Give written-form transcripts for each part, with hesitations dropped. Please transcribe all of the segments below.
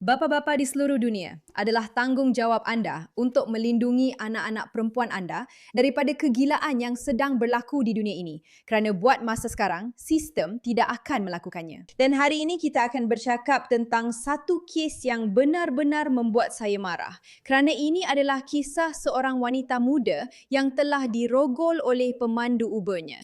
Bapa-bapa di seluruh dunia, adalah tanggungjawab anda untuk melindungi anak-anak perempuan anda daripada kegilaan yang sedang berlaku di dunia ini. Kerana buat masa sekarang, sistem tidak akan melakukannya. Dan hari ini kita akan bercakap tentang satu kes yang benar-benar membuat saya marah. Kerana ini adalah kisah seorang wanita muda yang telah dirogol oleh pemandu Ubernya.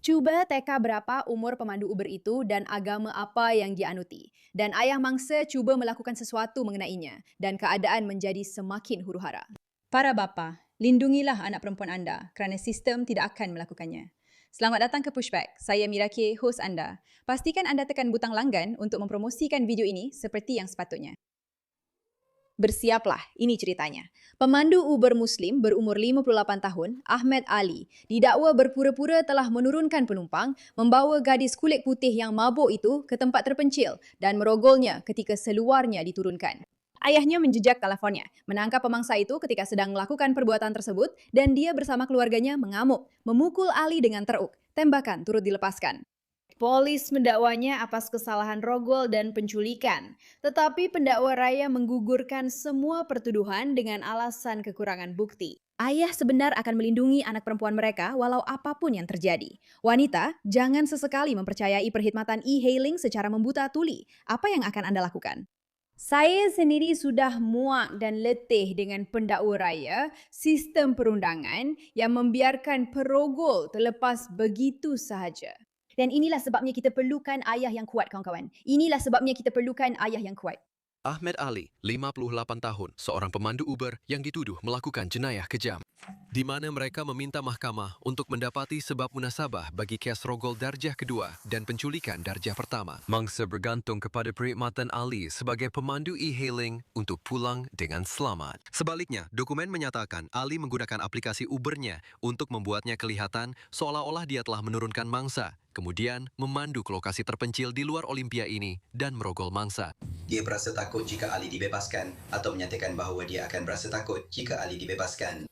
Cuba teka berapa umur pemandu Uber itu dan agama apa yang dianuti. Dan ayah mangsa cuba melakukan sesuatu mengenainya dan keadaan menjadi semakin huru-hara. Para bapa, lindungilah anak perempuan anda kerana sistem tidak akan melakukannya. Selamat datang ke Pushback. Saya Mira K, hos anda. Pastikan anda tekan butang langgan untuk mempromosikan video ini seperti yang sepatutnya. Bersiaplah, ini ceritanya. Pemandu Uber Muslim berumur 58 tahun, Ahmed Ali, didakwa berpura-pura telah menurunkan penumpang, membawa gadis kulit putih yang mabuk itu ke tempat terpencil dan merogolnya ketika seluarnya diturunkan. Ayahnya menjejak California, menangkap pemangsa itu ketika sedang melakukan perbuatan tersebut dan dia bersama keluarganya mengamuk, memukul Ali dengan teruk. Tembakan turut dilepaskan. Polis mendakwanya atas kesalahan rogol dan penculikan, tetapi pendakwa raya menggugurkan semua pertuduhan dengan alasan kekurangan bukti. Ayah sebenar akan melindungi anak perempuan mereka walau apapun yang terjadi. Wanita, jangan sesekali mempercayai perkhidmatan e-hailing secara membuta tuli. Apa yang akan anda lakukan? Saya sendiri sudah muak dan letih dengan pendakwa raya, sistem perundangan yang membiarkan perogol terlepas begitu sahaja. Dan inilah sebabnya kita perlukan ayah yang kuat, kawan-kawan. Inilah sebabnya kita perlukan ayah yang kuat. Ahmed Ali, 58 tahun, seorang pemandu Uber yang dituduh melakukan jenayah kejam, di mana mereka meminta mahkamah untuk mendapati sebab munasabah bagi kes rogol darjah kedua dan penculikan darjah pertama. Mangsa bergantung kepada perkhidmatan Ali sebagai pemandu e-hailing untuk pulang dengan selamat. Sebaliknya, dokumen menyatakan Ali menggunakan aplikasi Ubernya untuk membuatnya kelihatan seolah-olah dia telah menurunkan mangsa, kemudian memandu ke lokasi terpencil di luar Olimpia ini dan merogol mangsa. Dia berasa takut jika Ali dibebaskan atau menyatakan bahawa dia akan berasa takut jika Ali dibebaskan.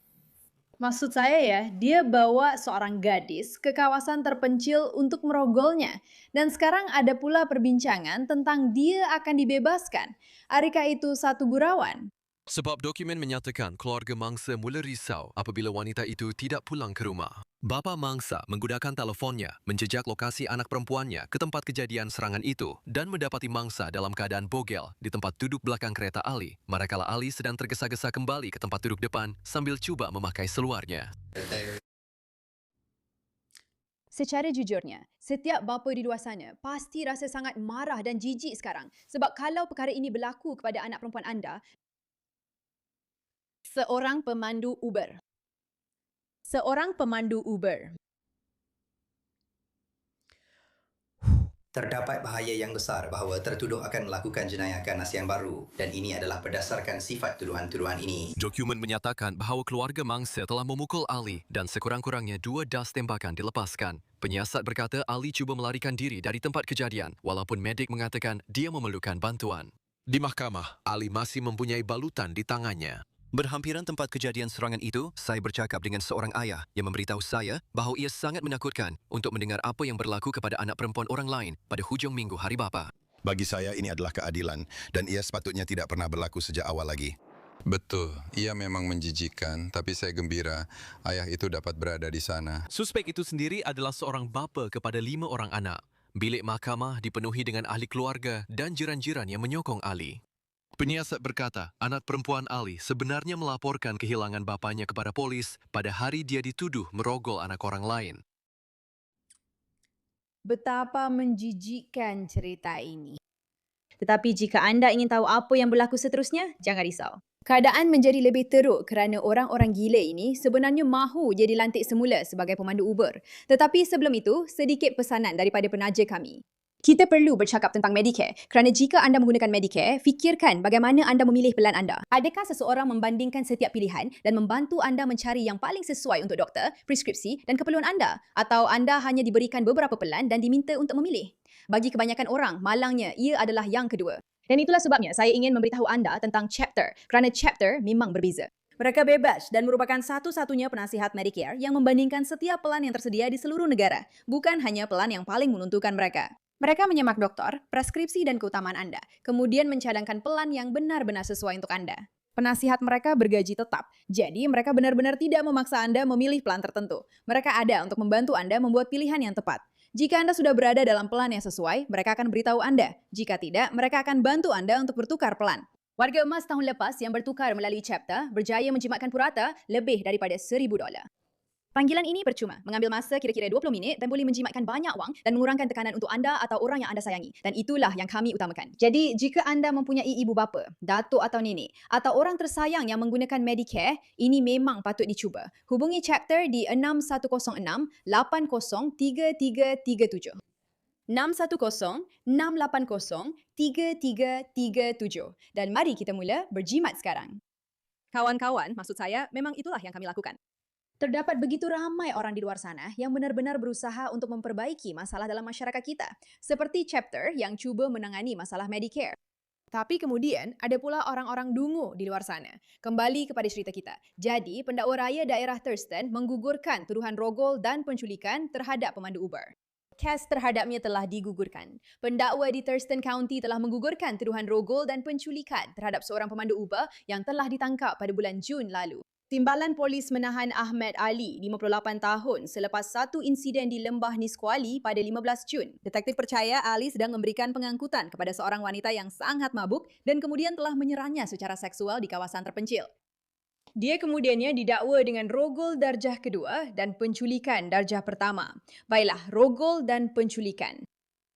Maksud saya ya, dia bawa seorang gadis ke kawasan terpencil untuk merogolnya. Dan sekarang ada pula perbincangan tentang dia akan dibebaskan. Adakah itu satu gurauan? Sebab dokumen menyatakan keluarga mangsa mula risau apabila wanita itu tidak pulang ke rumah. Bapa mangsa menggunakan telefonnya menjejak lokasi anak perempuannya ke tempat kejadian serangan itu dan mendapati mangsa dalam keadaan bogel di tempat duduk belakang kereta Ali, manakala Ali sedang tergesa-gesa kembali ke tempat duduk depan sambil cuba memakai seluarnya. Secara jujurnya, setiap bapa di luar sana pasti rasa sangat marah dan jijik sekarang. Sebab kalau perkara ini berlaku kepada anak perempuan anda, seorang pemandu Uber. Terdapat bahaya yang besar bahawa tertuduh akan melakukan jenayah ganas yang baru dan ini adalah berdasarkan sifat tuduhan-tuduhan ini. Dokumen menyatakan bahawa keluarga mangsa telah memukul Ali dan sekurang-kurangnya 2 das tembakan dilepaskan. Penyiasat berkata Ali cuba melarikan diri dari tempat kejadian walaupun medik mengatakan dia memerlukan bantuan. Di mahkamah, Ali masih mempunyai balutan di tangannya. Berhampiran tempat kejadian serangan itu, saya bercakap dengan seorang ayah yang memberitahu saya bahawa ia sangat menakutkan untuk mendengar apa yang berlaku kepada anak perempuan orang lain pada hujung minggu Hari Bapa. Bagi saya ini adalah keadilan dan ia sepatutnya tidak pernah berlaku sejak awal lagi. Betul, ia memang menjijikkan, tapi saya gembira ayah itu dapat berada di sana. Suspek itu sendiri adalah seorang bapa kepada 5 orang anak. Bilik mahkamah dipenuhi dengan ahli keluarga dan jiran-jiran yang menyokong Ali. Penyiasat berkata, anak perempuan Ali sebenarnya melaporkan kehilangan bapanya kepada polis pada hari dia dituduh merogol anak orang lain. Betapa menjijikkan cerita ini. Tetapi jika anda ingin tahu apa yang berlaku seterusnya, jangan risau. Keadaan menjadi lebih teruk kerana orang-orang gila ini sebenarnya mahu jadi lantik semula sebagai pemandu Uber. Tetapi sebelum itu, sedikit pesanan daripada penaja kami. Kita perlu bercakap tentang Medicare kerana jika anda menggunakan Medicare, fikirkan bagaimana anda memilih pelan anda. Adakah seseorang membandingkan setiap pilihan dan membantu anda mencari yang paling sesuai untuk doktor, preskripsi dan keperluan anda? Atau anda hanya diberikan beberapa pelan dan diminta untuk memilih? Bagi kebanyakan orang, malangnya ia adalah yang kedua. Dan itulah sebabnya saya ingin memberitahu anda tentang Chapter kerana Chapter memang berbeza. Mereka bebas dan merupakan satu-satunya penasihat Medicare yang membandingkan setiap pelan yang tersedia di seluruh negara, bukan hanya pelan yang paling menguntungkan mereka. Mereka menyemak doktor, preskripsi dan keutamaan anda, kemudian mencadangkan pelan yang benar-benar sesuai untuk anda. Penasihat mereka bergaji tetap, jadi mereka benar-benar tidak memaksa Anda memilih plan tertentu. Mereka ada untuk membantu Anda membuat pilihan yang tepat. Jika Anda sudah berada dalam plan yang sesuai, mereka akan beritahu Anda. Jika tidak, mereka akan bantu Anda untuk bertukar plan. Warga emas tahun lepas yang bertukar melalui chapter berjaya menjimatkan purata lebih daripada $1,000. Panggilan ini percuma, mengambil masa kira-kira 20 minit dan boleh menjimatkan banyak wang dan mengurangkan tekanan untuk anda atau orang yang anda sayangi. Dan itulah yang kami utamakan. Jadi, jika anda mempunyai ibu bapa, datuk atau nenek, atau orang tersayang yang menggunakan Medicare, ini memang patut dicuba. Hubungi chapter di 6106-803337. 610-680-3337. Dan mari kita mula berjimat sekarang. Kawan-kawan, maksud saya, memang itulah yang kami lakukan. Terdapat begitu ramai orang di luar sana yang benar-benar berusaha untuk memperbaiki masalah dalam masyarakat kita. Seperti chapter yang cuba menangani masalah Medicare. Tapi kemudian ada pula orang-orang dungu di luar sana. Kembali kepada cerita kita. Jadi, pendakwa raya daerah Thurston menggugurkan tuduhan rogol dan penculikan terhadap pemandu Uber. Kes terhadapnya telah digugurkan. Pendakwa di Thurston County telah menggugurkan tuduhan rogol dan penculikan terhadap seorang pemandu Uber yang telah ditangkap pada bulan Jun lalu. Timbalan polis menahan Ahmed Ali, 58 tahun, selepas satu insiden di Lembah Nisqually pada 15 Jun. Detektif percaya Ali sedang memberikan pengangkutan kepada seorang wanita yang sangat mabuk dan kemudian telah menyerangnya secara seksual di kawasan terpencil. Dia kemudiannya didakwa dengan rogol darjah kedua dan penculikan darjah pertama. Baiklah, rogol dan penculikan.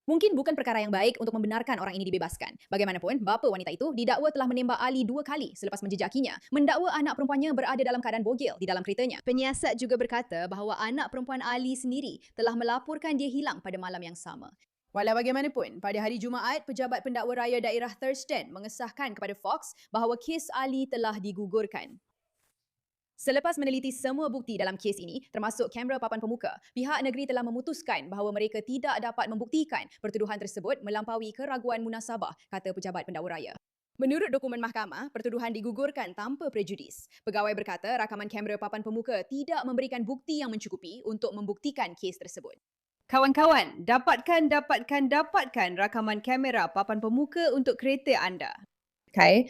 Mungkin bukan perkara yang baik untuk membenarkan orang ini dibebaskan. Bagaimanapun, bapa wanita itu didakwa telah menembak Ali 2 kali selepas menjejakinya, mendakwa anak perempuannya berada dalam keadaan bogel di dalam keretanya. Penyiasat juga berkata bahawa anak perempuan Ali sendiri telah melaporkan dia hilang pada malam yang sama. Walau bagaimanapun, pada hari Jumaat, pejabat pendakwa raya daerah Thurston mengesahkan kepada Fox bahawa kes Ali telah digugurkan. Selepas meneliti semua bukti dalam kes ini, termasuk kamera papan pemuka, pihak negeri telah memutuskan bahawa mereka tidak dapat membuktikan pertuduhan tersebut melampaui keraguan munasabah, kata pejabat pendakwa raya. Menurut dokumen mahkamah, pertuduhan digugurkan tanpa prejudis. Pegawai berkata rakaman kamera papan pemuka tidak memberikan bukti yang mencukupi untuk membuktikan kes tersebut. Kawan-kawan, dapatkan rakaman kamera papan pemuka untuk kereta anda. Okay.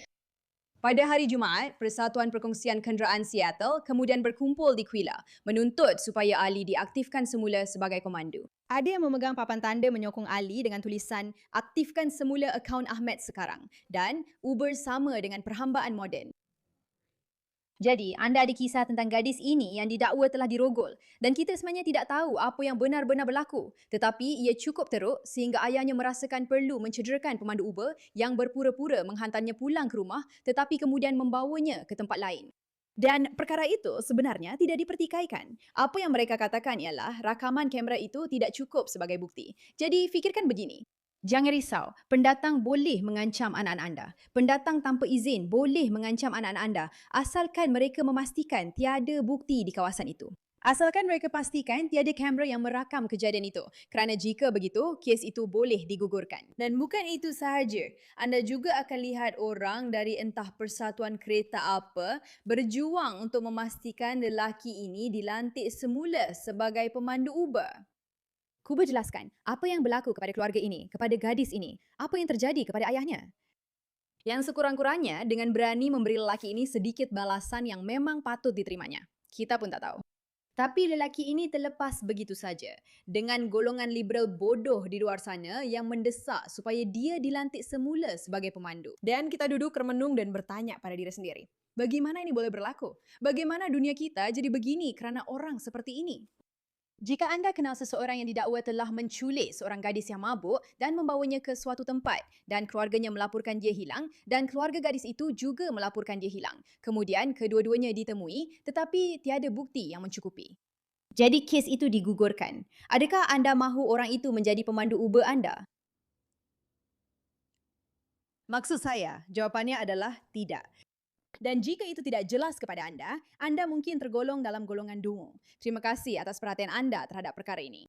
Pada hari Jumaat, Persatuan Perkongsian Kenderaan Seattle kemudian berkumpul di Quilla menuntut supaya Ali diaktifkan semula sebagai pemandu. Ada yang memegang papan tanda menyokong Ali dengan tulisan aktifkan semula akaun Ahmed sekarang dan Uber sama dengan perhambaan moden. Jadi, anda ada kisah tentang gadis ini yang didakwa telah dirogol dan kita sebenarnya tidak tahu apa yang benar-benar berlaku. Tetapi ia cukup teruk sehingga ayahnya merasakan perlu mencederakan pemandu Uber yang berpura-pura menghantarnya pulang ke rumah tetapi kemudian membawanya ke tempat lain. Dan perkara itu sebenarnya tidak dipertikaikan. Apa yang mereka katakan ialah rakaman kamera itu tidak cukup sebagai bukti. Jadi, fikirkan begini. Jangan risau, pendatang boleh mengancam anak-anak anda. Pendatang tanpa izin boleh mengancam anak-anak anda asalkan mereka memastikan tiada bukti di kawasan itu. Asalkan mereka pastikan tiada kamera yang merakam kejadian itu. Kerana jika begitu, kes itu boleh digugurkan. Dan bukan itu sahaja, anda juga akan lihat orang dari entah persatuan kereta apa berjuang untuk memastikan lelaki ini dilantik semula sebagai pemandu Uber. Cuba jelaskan apa yang berlaku kepada keluarga ini, kepada gadis ini. Apa yang terjadi kepada ayahnya? Yang sekurang-kurangnya dengan berani memberi lelaki ini sedikit balasan yang memang patut diterimanya. Kita pun tak tahu. Tapi lelaki ini terlepas begitu saja dengan golongan liberal bodoh di luar sana yang mendesak supaya dia dilantik semula sebagai pemandu. Dan kita duduk termenung dan bertanya pada diri sendiri. Bagaimana ini boleh berlaku? Bagaimana dunia kita jadi begini kerana orang seperti ini? Jika anda kenal seseorang yang didakwa telah menculik seorang gadis yang mabuk dan membawanya ke suatu tempat dan keluarganya melaporkan dia hilang dan keluarga gadis itu juga melaporkan dia hilang. Kemudian kedua-duanya ditemui tetapi tiada bukti yang mencukupi. Jadi kes itu digugurkan. Adakah anda mahu orang itu menjadi pemandu Uber anda? Maksud saya, jawapannya adalah tidak. Dan jika itu tidak jelas kepada anda mungkin tergolong dalam golongan dungu. Terima kasih atas perhatian anda terhadap perkara ini.